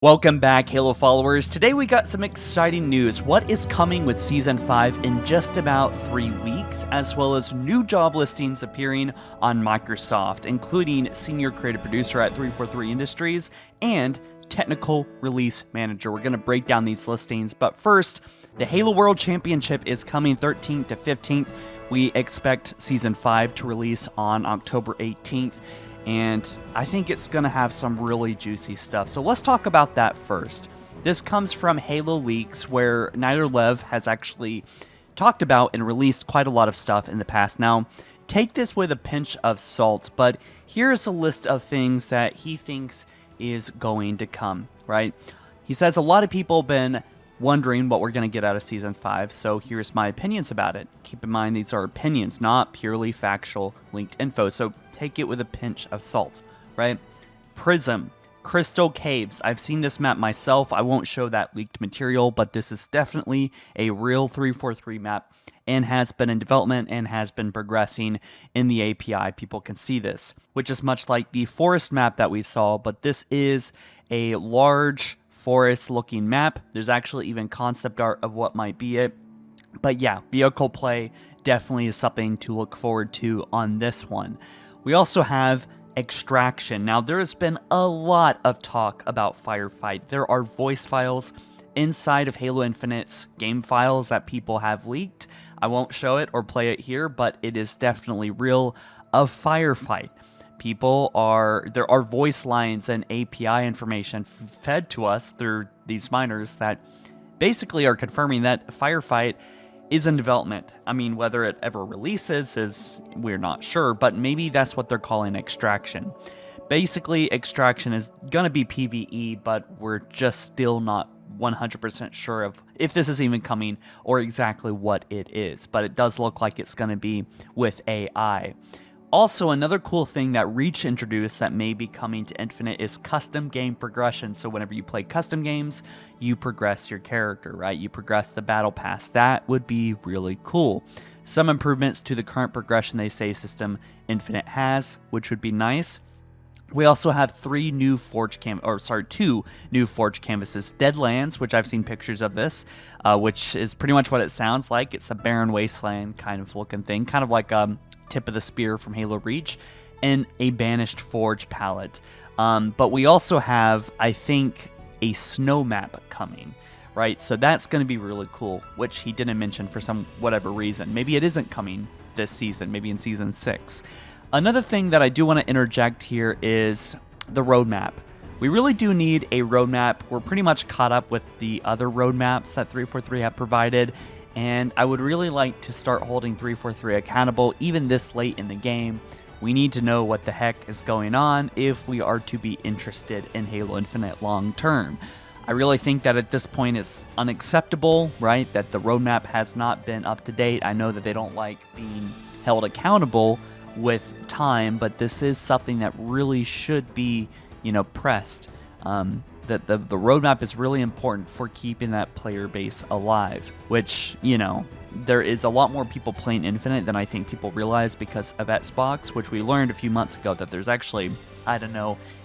Welcome back, Halo followers. Today we got some exciting news. What is coming with Season 5 in just about 3 weeks, as well as new job listings appearing on Microsoft, including Senior Creative Producer at 343 Industries and Technical Release Manager. We're going to break down these listings, but first, the Halo World Championship is coming 13th to 15th. We expect Season 5 to release on October 18th. And I think it's going to have some really juicy stuff. So let's talk about that first. This comes from Halo Leaks, where Lev has actually talked about and released quite a lot of stuff in the past. Now, take this with a pinch of salt, but here's a list of things that he thinks is going to come, right? He says a lot of people have been wondering what we're going to get out of Season 5, so here's my opinions about it. Keep in mind, these are opinions, not purely factual linked info, so take it with a pinch of salt, right? Prism, Crystal Caves. I've seen this map myself. I won't show that leaked material, but this is definitely a real 343 map and has been in development and has been progressing in the API. People can see this, which is much like the forest map that we saw, but this is a large forest looking map. There's actually even concept art of what might be it. But yeah, vehicle play definitely is something to look forward to on this one. We also have Extraction. Now, there has been a lot of talk about Firefight. There are voice files inside of Halo Infinite's game files that people have leaked. I won't show it or play it here, but it is definitely real of Firefight. There are voice lines and API information fed to us through these miners that basically are confirming that Firefight is in development. I mean, whether it ever releases we're not sure, but maybe that's what they're calling Extraction. Basically, Extraction is gonna be PvE, but we're just still not 100% sure of if this is even coming or exactly what it is, but it does look like it's gonna be with AI. Also, another cool thing that Reach introduced that may be coming to Infinite is custom game progression. So whenever you play custom games, you progress your character, right? You progress the battle pass. That would be really cool. Some improvements to the current progression they say system Infinite has, which would be nice. We also have two new Forge canvases. Deadlands, which I've seen pictures of this, which is pretty much what it sounds like. It's a barren wasteland kind of looking thing, kind of like Tip of the Spear from Halo Reach, and a Banished Forge palette. But we also have, I think, a snow map coming, right? So that's going to be really cool, which he didn't mention for whatever reason. Maybe it isn't coming this season, maybe in Season 6. Another thing that I do want to interject here is the roadmap. We really do need a roadmap. We're pretty much caught up with the other roadmaps that 343 have provided, and I would really like to start holding 343 accountable even this late in the game. We need to know what the heck is going on if we are to be interested in Halo Infinite long term. I really think that at this point it's unacceptable, right? That the roadmap has not been up to date. I know that they don't like being held accountable with time, but this is something that really should be, pressed. That the roadmap is really important for keeping that player base alive, which, there is a lot more people playing Infinite than I think people realize because of Xbox, which we learned a few months ago that there's actually,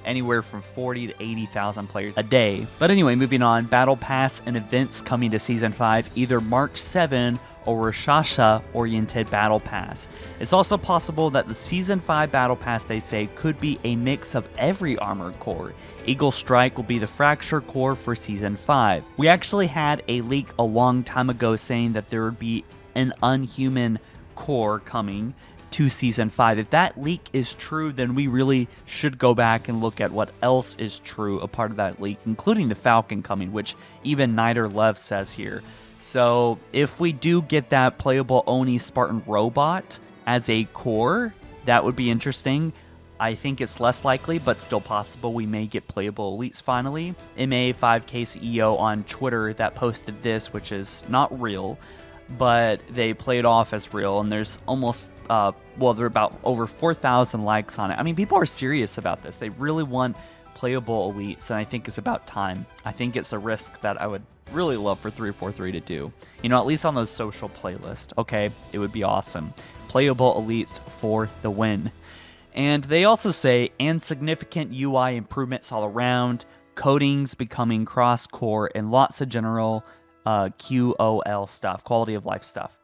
anywhere from 40 to 80,000 players a day. But anyway, moving on, Battle Pass and events coming to Season 5, either Mark 7 or Rashasha-oriented Battle Pass. It's also possible that the Season 5 Battle Pass, they say, could be a mix of every armored core. Eagle Strike will be the Fracture core for Season 5. We actually had a leak a long time ago saying that there would be an Unhuman core coming to Season 5. If that leak is true, then we really should go back and look at what else is true a part of that leak, including the Falcon coming, which even Lev says here. So if we do get that playable Oni Spartan robot as a core, that would be interesting. I think it's less likely, but still possible we may get playable elites finally. MA5KCEO on Twitter that posted this, which is not real, but they play it off as real, and there's almost, there are about over 4,000 likes on it. I mean, people are serious about this. They really want playable elites, and I think it's about time. I think it's a risk that I would really love for 343 to do. At least on those social playlists, okay? It would be awesome. Playable elites for the win. And they also say, and significant UI improvements all around, codings becoming cross-core, and lots of general QOL stuff, quality of life stuff.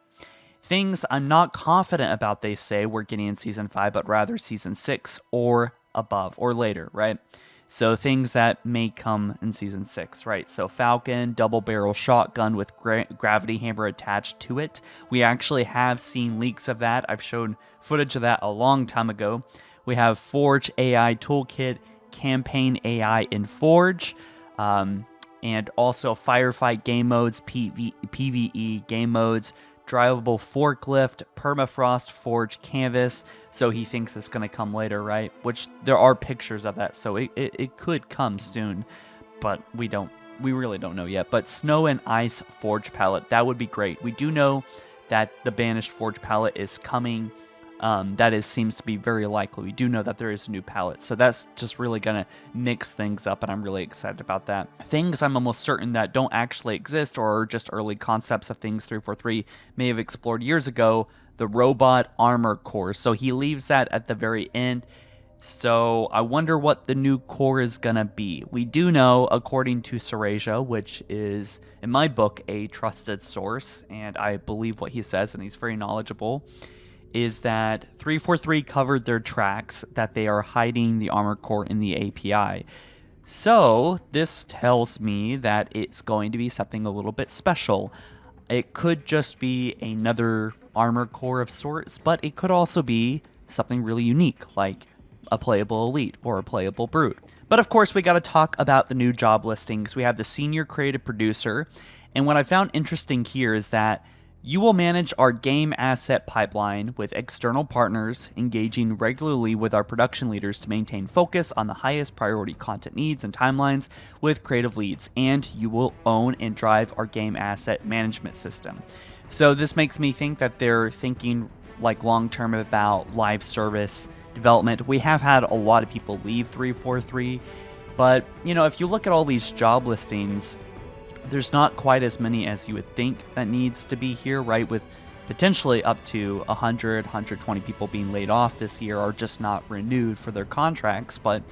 Things I'm not confident about, they say, we're getting in Season 5, but rather Season 6 or above, or later, right? So things that may come in Season 6, right? So Falcon, double-barrel shotgun with gravity hammer attached to it. We actually have seen leaks of that. I've shown footage of that a long time ago. We have Forge AI Toolkit, Campaign AI in Forge, and also Firefight game modes, PvE game modes, drivable forklift, permafrost forge canvas. So he thinks it's going to come later, right? Which there are pictures of that, so it could come soon, but we really don't know yet. But snow and ice forge palette, that would be great. We do know that the banished forge palette is coming. Seems to be very likely. We do know that there is a new palette, so that's just really gonna mix things up, and I'm really excited about that. Things I'm almost certain that don't actually exist or are just early concepts of things 343 may have explored years ago, the robot armor core. So he leaves that at the very end. So I wonder what the new core is gonna be. We do know, according to Serasia, which is, in my book, a trusted source, and I believe what he says, and he's very knowledgeable, is that 343 covered their tracks that they are hiding the armor core in the API. So this tells me that it's going to be something a little bit special. It could just be another armor core of sorts, but it could also be something really unique, like a playable elite or a playable brute. But of course, we got to talk about the new job listings. We have the senior creative producer, and what I found interesting here is that you will manage our game asset pipeline with external partners, engaging regularly with our production leaders to maintain focus on the highest priority content needs and timelines with creative leads, and you will own and drive our game asset management system. So this makes me think that they're thinking like long-term about live service development. We have had a lot of people leave 343, but if you look at all these job listings, there's not quite as many as you would think that needs to be here, right? With potentially up to 100, 120 people being laid off this year or just not renewed for their contracts. But,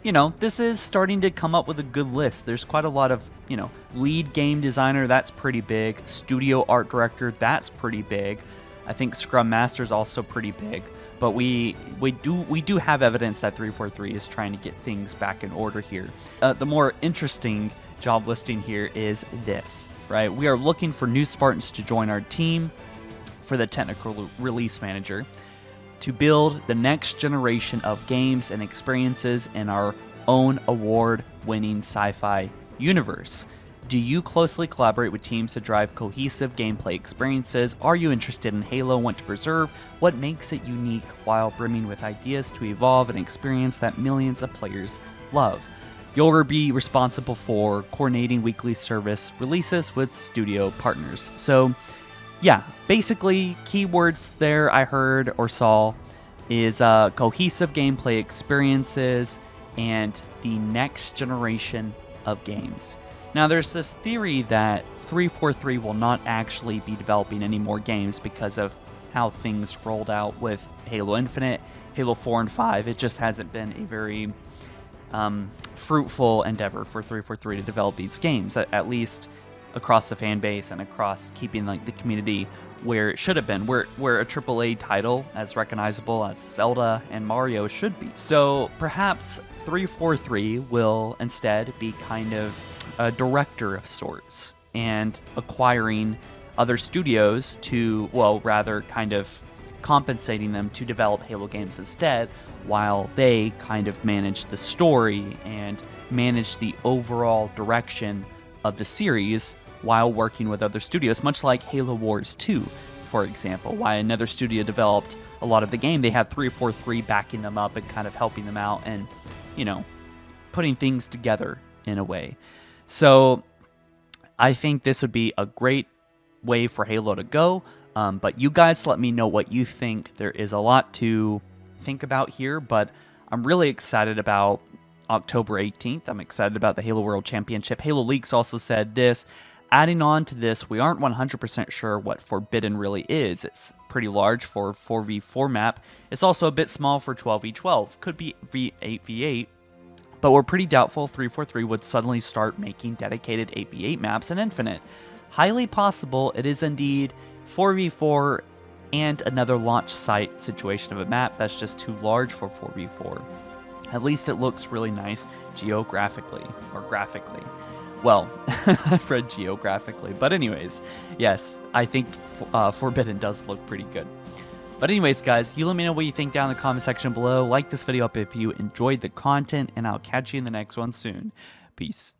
this is starting to come up with a good list. There's quite a lot of, lead game designer, that's pretty big. Studio art director, that's pretty big. I think Scrum Master is also pretty big. But we do have evidence that 343 is trying to get things back in order here. The more interesting job listing here is this, right? We are looking for new Spartans to join our team for the technical release manager to build the next generation of games and experiences in our own award-winning sci-fi universe. Do you closely collaborate with teams to drive cohesive gameplay experiences? Are you interested in Halo and want to preserve what makes it unique while brimming with ideas to evolve an experience that millions of players love? You'll be responsible for coordinating weekly service releases with studio partners. So, yeah, basically, keywords there I heard or saw is cohesive gameplay experiences and the next generation of games. Now, there's this theory that 343 will not actually be developing any more games because of how things rolled out with Halo Infinite, Halo 4 and 5. It just hasn't been a very fruitful endeavor for 343 to develop these games, at least across the fan base and across keeping the community where it should have been, where a AAA title as recognizable as Zelda and Mario should be. So perhaps 343 will instead be kind of a director of sorts and acquiring other studios to, rather kind of compensating them to develop Halo games instead, while they kind of manage the story and manage the overall direction of the series while working with other studios, much like Halo Wars 2, for example. Why another studio developed a lot of the game, they had 343 backing them up and kind of helping them out and, putting things together in a way. So I think this would be a great way for Halo to go. But you guys let me know what you think. There is a lot to think about here, but I'm really excited about October 18th. I'm excited about the Halo World Championship. Halo Leaks also said this. Adding on to this, we aren't 100% sure what Forbidden really is. It's pretty large for 4v4 map. It's also a bit small for 12v12. Could be v8v8, but we're pretty doubtful 343 would suddenly start making dedicated 8v8 maps in Infinite. Highly possible it is indeed 4v4 and another launch site situation of a map that's just too large for 4v4. At least it looks really nice geographically, or graphically. Well, I've read geographically, but anyways, yes, I think Forbidden does look pretty good. But anyways, guys, you let me know what you think down in the comment section below. Like this video up if you enjoyed the content, and I'll catch you in the next one soon. Peace.